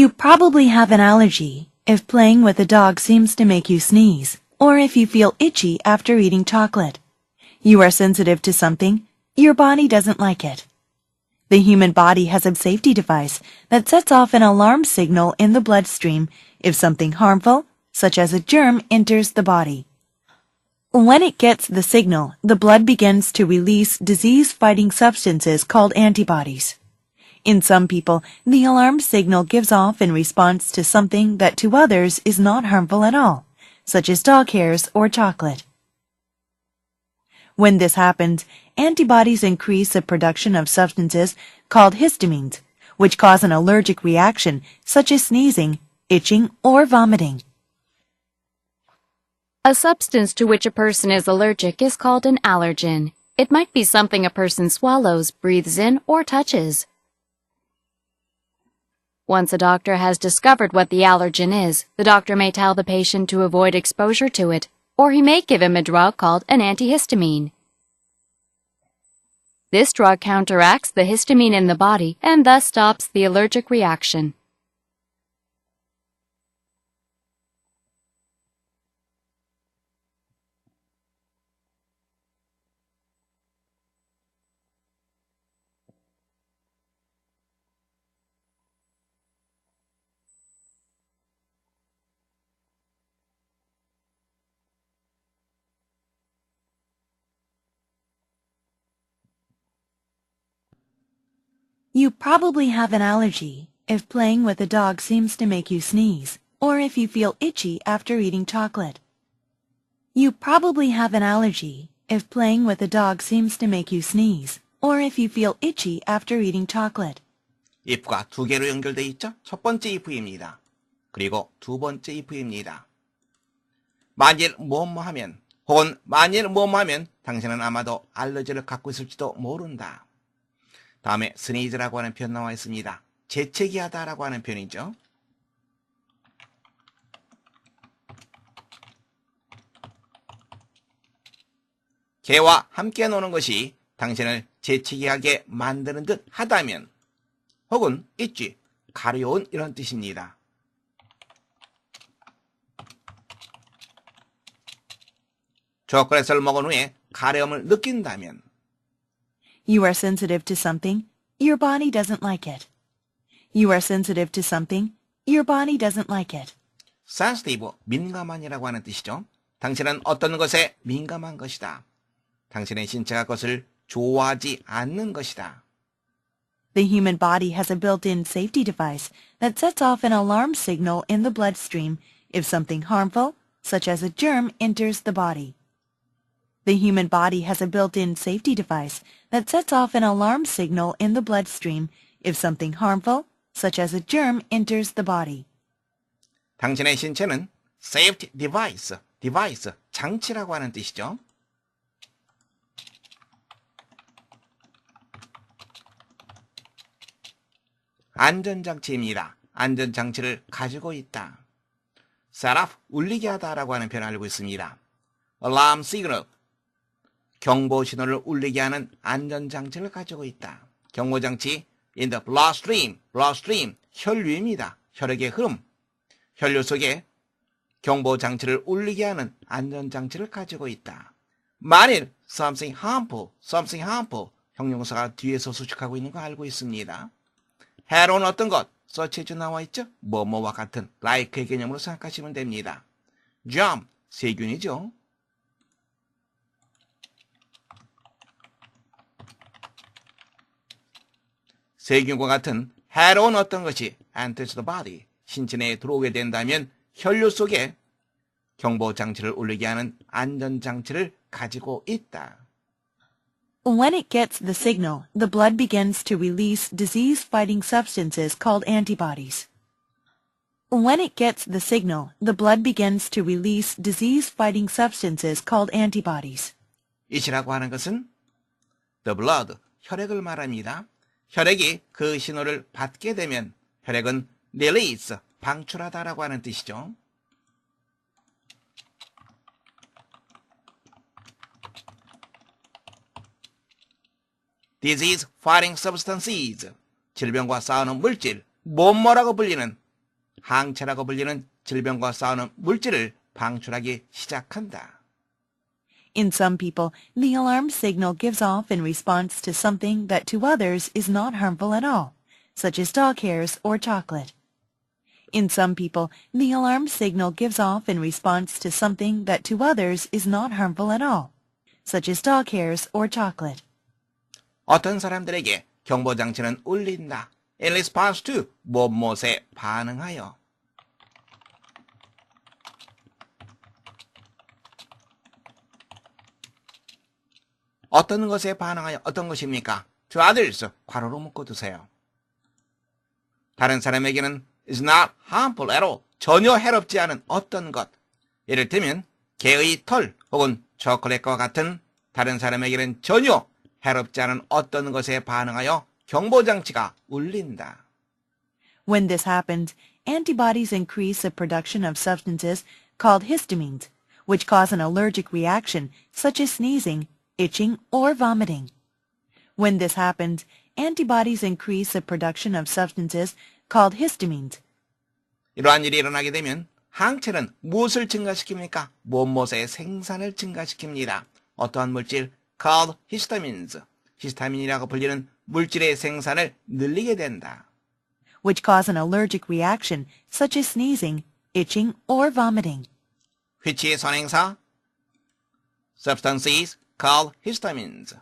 You probably have an allergy if playing with a dog seems to make you sneeze, or if you feel itchy after eating chocolate. You are sensitive to something, your body doesn't like it. The human body has a safety device that sets off an alarm signal in the bloodstream if something harmful, such as a germ, enters the body. When it gets the signal, the blood begins to release disease-fighting substances called antibodies. In some people, the alarm signal gives off in response to something that to others is not harmful at all, such as dog hairs or chocolate. When this happens, antibodies increase the production of substances called histamines, which cause an allergic reaction such as sneezing, itching, or vomiting. A substance to which a person is allergic is called an allergen. It might be something a person swallows, breathes in, or touches. Once a doctor has discovered what the allergen is, the doctor may tell the patient to avoid exposure to it, or he may give him a drug called an antihistamine. This drug counteracts the histamine in the body and thus stops the allergic reaction. You probably have an allergy if playing with a dog seems to make you sneeze, or if you feel itchy after eating chocolate. You probably have an allergy if playing with a dog seems to make you sneeze, or if you feel itchy after eating chocolate. if가 두 개로 연결되어 있죠? 첫 번째 if입니다. 그리고 두 번째 if입니다. 만일 뭐뭐 하면 혹은 만일 뭐뭐 하면 당신은 아마도 알러지를 갖고 있을지도 모른다. 다음에 스니즈라고 하는 표현 나와 있습니다. 재채기하다라고 하는 표현이죠. 개와 함께 노는 것이 당신을 재채기하게 만드는 듯 하다면 혹은 있지, 가려운 이런 뜻입니다. 초콜릿을 먹은 후에 가려움을 느낀다면 You are sensitive to something, your body doesn't like it. You are sensitive to something, your body doesn't like it. sensitive, 민감한이라고 하는 뜻이죠. 당신은 어떤 것에 민감한 것이다. 당신의 신체가 그것을 좋아하지 않는 것이다. The human body has a built-in safety device that sets off an alarm signal in the bloodstream if something harmful, such as a germ, enters the body. The human body has a built-in safety device that sets off an alarm signal in the bloodstream if something harmful, such as a germ, enters the body. 당신의 신체는 safety device, 장치라고 하는 뜻이죠. 안전장치입니다. 안전장치를 가지고 있다. set off, 울리게 하다라고 하는 표현을 알고 있습니다. alarm signal, 경보 신호를 울리게 하는 안전장치를 가지고 있다. 경보장치 in the bloodstream, 혈류입니다. 혈액의 흐름, 혈류 속에 경보장치를 울리게 하는 안전장치를 가지고 있다. 만일 something harmful, 형용사가 뒤에서 수식하고 있는 거 알고 있습니다. 해로운 어떤 것, such as 나와 있죠? 뭐뭐와 같은 like의 개념으로 생각하시면 됩니다. germ, 세균이죠. 세균과 같은 해로운 어떤 것이 enters the body, 신체 내에 들어오게 된다면 혈류 속에 경보장치를 울리게 하는 안전장치를 가지고 있다. When it gets the signal, the blood begins to release disease-fighting substances called antibodies. When it gets the signal, the blood begins to release disease-fighting substances called antibodies. it이라고 하는 것은 the blood, 혈액을 말합니다. 혈액이 그 신호를 받게 되면 혈액은 release, 방출하다라고 하는 뜻이죠. disease fighting substances, 질병과 싸우는 물질, 뭐뭐라고 불리는 항체라고 불리는 질병과 싸우는 물질을 방출하기 시작한다. In some people, the alarm signal gives off in response to something that to others is not harmful at all, such as dog hairs or chocolate. In some people, the alarm signal gives off in response to something that to others is not harmful at all, such as dog hairs or chocolate. 어떤 사람들에게 경보장치는 울린다. In response to 무엇에 반응하여. 어떤 것에 반응하여 어떤 것입니까? To others, 괄호로 묶어두세요. 다른 사람에게는 is not harmful at all, 전혀 해롭지 않은 어떤 것. 예를 들면 개의 털 혹은 초콜릿과 같은 다른 사람에게는 전혀 해롭지 않은 어떤 것에 반응하여 경보장치가 울린다. When this happens, antibodies increase the production of substances called histamines, which cause an allergic reaction such as sneezing, itching, or vomiting. When this happens, antibodies increase the production of substances called histamines. 이러한 일이 일어나게 되면 항체는 무엇을 증가시킵니까? 무엇의 생산을 증가시킵니다. 어떠한 물질? called histamines. 히스타민이라고 불리는 물질의 생산을 늘리게 된다. Which cause an allergic reaction such as sneezing, itching, or vomiting. which의 선행사? substances called histamines.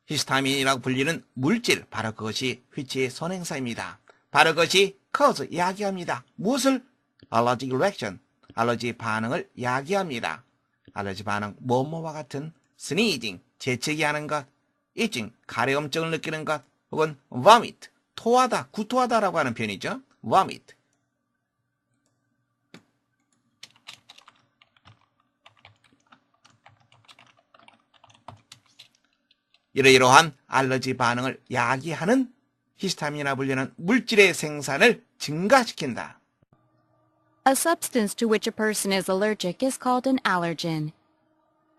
히스타민이라고 불리는 물질, 바로 그것이 which의 선행사입니다. 바로 그것이 cause, 야기합니다. 무엇을? allergic reaction, 알러지 반응을 야기합니다. 알러지 반응, 뭐뭐와 같은 sneezing, 재채기 하는 것, itching, 가려움증을 느끼는 것, 혹은 vomit, 토하다, 구토하다라고 하는 표현이죠. vomit. 이러이러한 알러지 반응을 야기하는 히스타민이라 불리는 물질의 생산을 증가시킨다. A substance to which a person is allergic is called an allergen.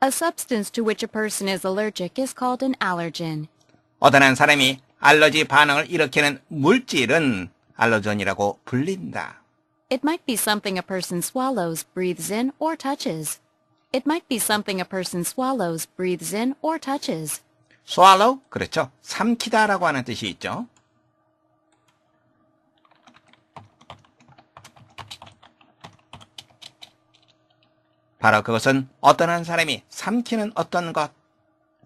A substance to which a person is allergic is called an allergen. 어떤 한 사람이 알러지 반응을 일으키는 물질은 알러전이라고 불린다. It might be something a person swallows, breathes in, or touches. It might be something a person swallows, breathes in, or touches. swallow, 그렇죠. 삼키다라고 하는 뜻이 있죠. 바로 그것은 어떤 한 사람이 삼키는 어떤 것,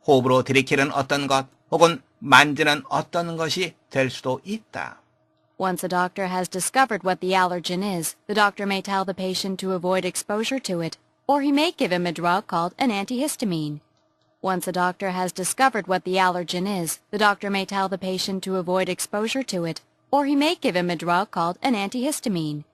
호흡으로 들이키는 어떤 것, 혹은 만지는 어떤 것이 될 수도 있다. Once a doctor has discovered what the allergen is, the doctor may tell the patient to avoid exposure to it, or he may give him a drug called an antihistamine. Once a doctor has discovered what the allergen is, the doctor may tell the patient to avoid exposure to it, or he may give him a drug called an antihistamine.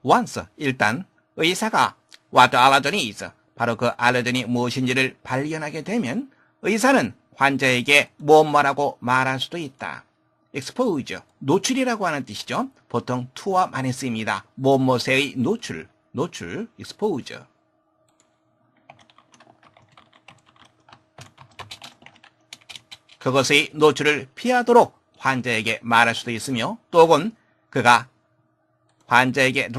once, 일단 의사가 what the allergen is, 바로 그 알러전이 무엇인지를 발견하게 되면 의사는 환자에게 무엇이라고 말할 수도 있다. expose, 노출이라고 하는 뜻이죠. 보통 to와 많이 쓰입니다. 무엇의 노출, expose. 그것의 노출을 피하도록 환자에게 말할 수도 있으며 또 혹은 그가 환자에게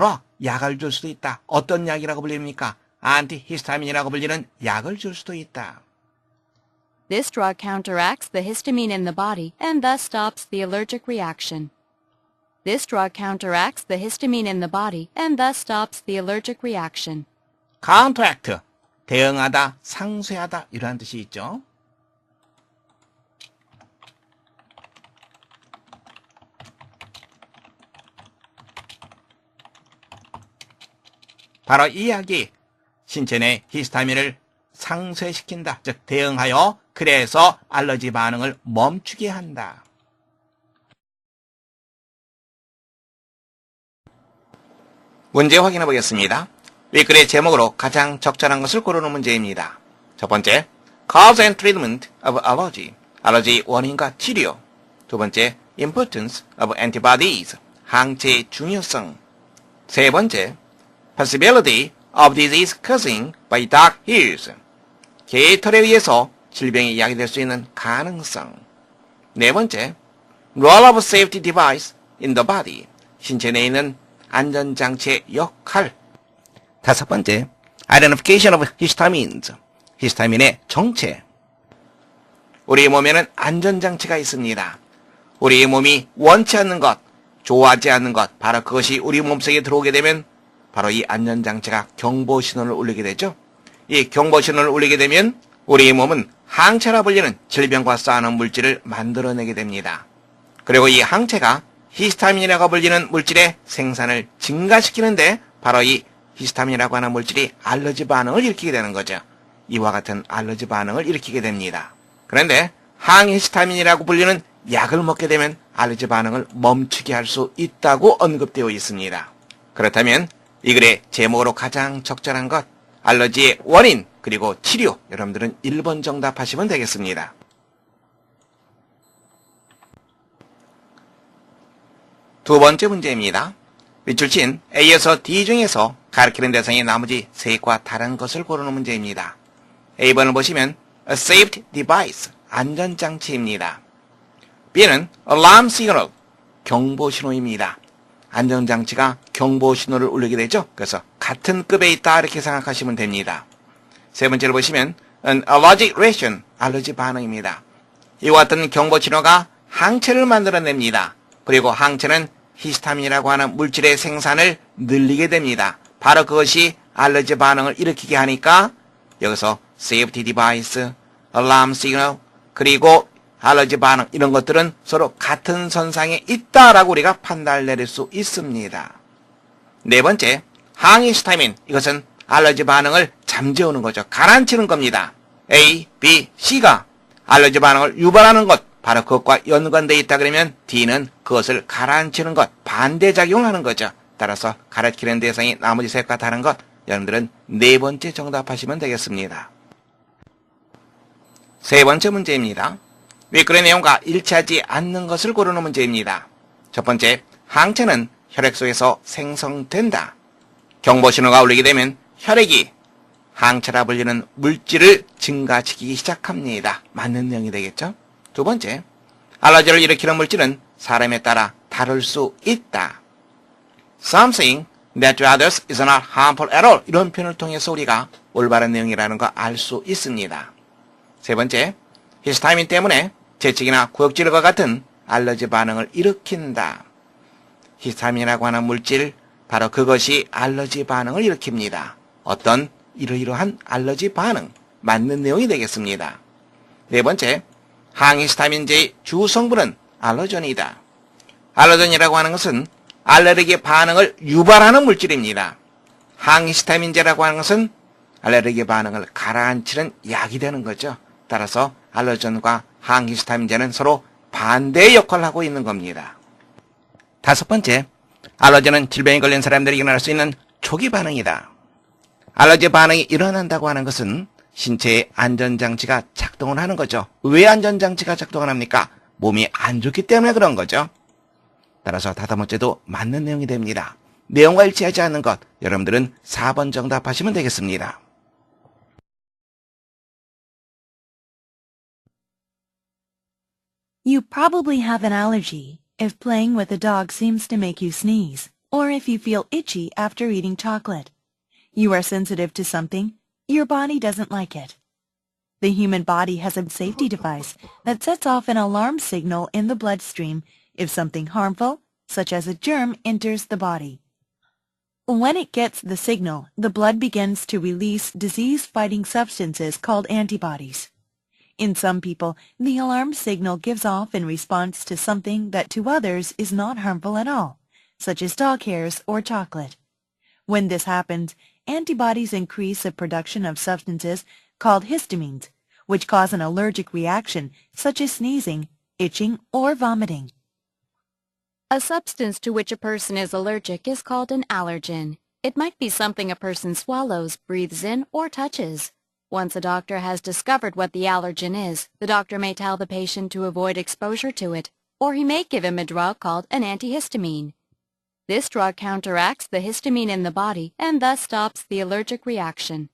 약을 줄 수도 있다. 어떤 약이라고 불립니까? 안티히스타민이라고 불리는 약을 줄 수도 있다. This drug counteracts the histamine in the body and thus stops the allergic reaction. This drug counteracts the histamine in the body and thus stops the allergic reaction. counteract, 대응하다, 상쇄하다 이러한 뜻이 있죠. 바로 이 약이 신체 내 히스타민을 상쇄시킨다. 즉 대응하여 그래서 알러지 반응을 멈추게 한다. 문제 확인해 보겠습니다. 윗글의 제목으로 가장 적절한 것을 고르는 문제입니다. 첫 번째, cause and treatment of allergy, 알러지 원인과 치료. 두 번째, importance of antibodies, 항체의 중요성. 세 번째, possibility of disease causing by dog hairs, 개의 털에 의해서 질병이 야기될 수 있는 가능성. 네 번째, role of safety device in the body, 신체 내에 있는 안전장치의 역할. 다섯 번째, identification of histamines. 히스타민의 정체. 우리 몸에는 안전장치가 있습니다. 우리 몸이 원치 않는 것, 좋아하지 않는 것, 바로 그것이 우리 몸속에 들어오게 되면 바로 이 안전장치가 경보신호를 울리게 되죠. 이 경보신호를 울리게 되면 우리 몸은 항체라 불리는 질병과 싸우는 물질을 만들어내게 됩니다. 그리고 이 항체가 히스타민이라고 불리는 물질의 생산을 증가시키는데 바로 이 히스타민이라고 하는 물질이 알러지 반응을 일으키게 되는 거죠. 이와 같은 알러지 반응을 일으키게 됩니다. 그런데 항히스타민이라고 불리는 약을 먹게 되면 알러지 반응을 멈추게 할 수 있다고 언급되어 있습니다. 그렇다면 이 글의 제목으로 가장 적절한 것, 알러지의 원인 그리고 치료, 여러분들은 1번 정답하시면 되겠습니다. 두 번째 문제입니다. 밑줄친 A에서 D 중에서 가리키는 대상이 나머지 셋과 다른 것을 고르는 문제입니다. A번을 보시면 A safety device, 안전장치입니다. B는 Alarm signal, 경보신호입니다. 안전장치가 경보신호를 울리게 되죠. 그래서 같은 급에 있다 이렇게 생각하시면 됩니다. 세 번째로 보시면 An allergic reaction, 알러지 반응입니다. 이와 같은 경보신호가 항체를 만들어냅니다. 그리고 항체는 히스타민이라고 하는 물질의 생산을 늘리게 됩니다. 바로 그것이 알러지 반응을 일으키게 하니까 여기서 safety device, alarm signal, 그리고 알러지 반응 이런 것들은 서로 같은 선상에 있다라고 우리가 판단을 내릴 수 있습니다. 네 번째, 항히스타민, 이것은 알러지 반응을 잠재우는 거죠. 가라앉히는 겁니다. A, B, C가 알러지 반응을 유발하는 것, 바로 그것과 연관되어 있다 그러면 D는 그것을 가라앉히는 것, 반대작용을 하는 거죠. 따라서 가르치는 대상이 나머지 셋과 다른 것, 여러분들은 네 번째 정답하시면 되겠습니다. 세 번째 문제입니다. 윗글의 내용과 일치하지 않는 것을 고르는 문제입니다. 첫 번째, 항체는 혈액 속에서 생성된다. 경보신호가 울리게 되면 혈액이 항체라 불리는 물질을 증가시키기 시작합니다. 맞는 내용이 되겠죠? 두 번째, 알러지를 일으키는 물질은 사람에 따라 다를 수 있다. Something that to others is not harmful at all. 이런 표현을 통해서 우리가 올바른 내용이라는 거 알 수 있습니다. 세 번째, 히스타민 때문에 재채기나 구역질과 같은 알러지 반응을 일으킨다. 히스타민이라고 하는 물질, 바로 그것이 알러지 반응을 일으킵니다. 어떤 이러이러한 알러지 반응, 맞는 내용이 되겠습니다. 네 번째, 항히스타민제의 주 성분은 알러전이다. 알러전이라고 하는 것은 알레르기 반응을 유발하는 물질입니다. 항히스타민제라고 하는 것은 알레르기 반응을 가라앉히는 약이 되는 거죠. 따라서 알러전과 항히스타민제는 서로 반대의 역할을 하고 있는 겁니다. 다섯 번째, 알러전은 질병에 걸린 사람들이 일어날 수 있는 초기 반응이다. 알러지 반응이 일어난다고 하는 것은 신체의 안전장치가 작동을 하는 거죠. 왜 안전장치가 작동을 합니까? 몸이 안 좋기 때문에 그런 거죠. 따라서 다섯 번째도 맞는 내용이 됩니다. 내용과 일치하지 않는 것, 여러분들은 4번 정답하시면 되겠습니다. You probably have an allergy if playing with a dog seems to make you sneeze, or if you feel itchy after eating chocolate. You are sensitive to something, your body doesn't like it. The human body has a safety device that sets off an alarm signal in the bloodstream if something harmful, such as a germ, enters the body. When it gets the signal, the blood begins to release disease-fighting substances called antibodies. In some people, the alarm signal gives off in response to something that to others is not harmful at all, such as dog hairs or chocolate. When this happens, antibodies increase the production of substances called histamines, which cause an allergic reaction such as sneezing, itching, or vomiting. A substance to which a person is allergic is called an allergen. It might be something a person swallows, breathes in, or touches. Once a doctor has discovered what the allergen is, the doctor may tell the patient to avoid exposure to it, or he may give him a drug called an antihistamine. This drug counteracts the histamine in the body and thus stops the allergic reaction.